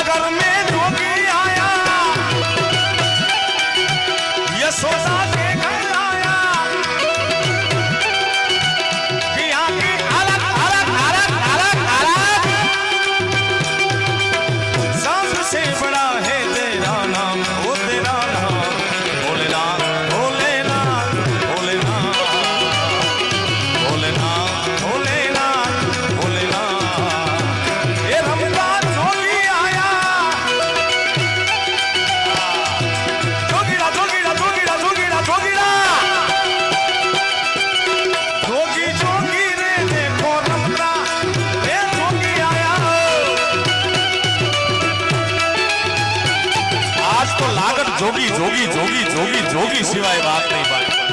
नगर में जोगी आया, यशोदा के घर आया, कि आगे अलग अलग अलग अलग अलग, सबसे बड़ा है तेरा नाम, वो तेरा नाम भोलेनाथ भोलेनाथ भोलेनाथ भोलेनाथ भोलेनाथ भोलेनाथ। ये रमजान जोगी आया, जोगीड़ा जोगीड़ा जोगीड़ा जोगीड़ा जोगीड़ा, जोगी जोगी रे देखो रमता, ये जोगी आया। आज तो लागत जोगी जोगी जोगी जोगी जोगी सिवाय बात नहीं बात।